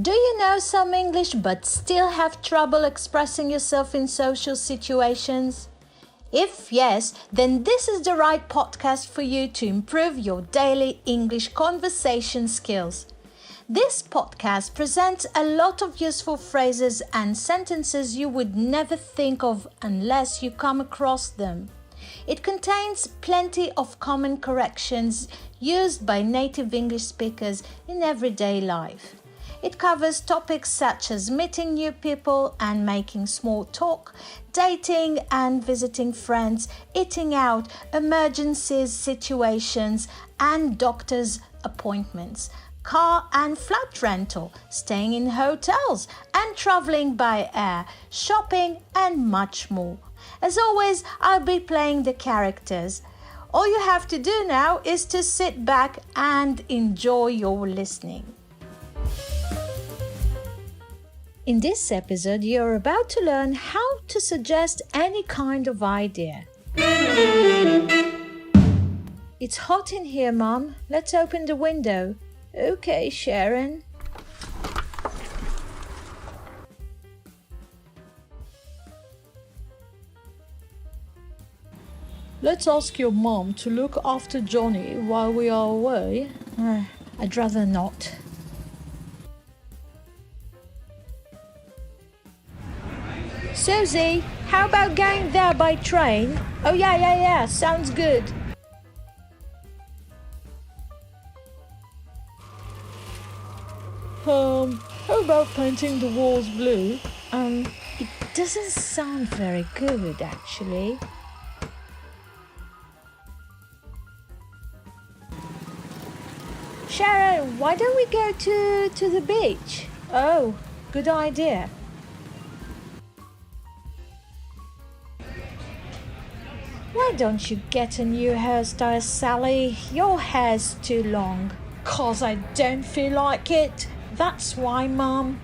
Do you know some English but still have trouble expressing yourself in social situations? If yes, then this is the right podcast for you to improve your daily English conversation skills. This podcast presents a lot of useful phrases and sentences you would never think of unless you come across them. It contains plenty of common corrections used by native English speakers in everyday life. It covers topics such as meeting new people and making small talk, dating and visiting friends, eating out, emergencies, situations and doctor's appointments, car and flat rental, staying in hotels and traveling by air, shopping and much more. As always, I'll be playing the characters. All you have to do now is to sit back and enjoy your listening. In this episode, you're about to learn how to suggest any kind of idea. It's hot in here, Mom. Let's open the window. Okay, Sharon. Let's ask your mom to look after Johnny while we are away. I'd rather not. Susie, how about going there by train? Oh, yeah, sounds good. How about painting the walls blue? It doesn't sound very good, actually. Sharon, why don't we go to the beach? Oh, good idea. Why don't you get a new hairstyle, Sally? Your hair's too long. 'Cause I don't feel like it. That's why, Mum.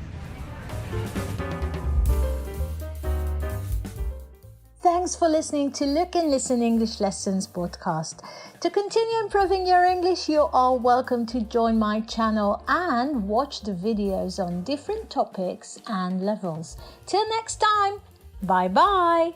Thanks for listening to Look and Listen English Lessons podcast. To continue improving your English, you are welcome to join my channel and watch the videos on different topics and levels. Till next time, bye-bye.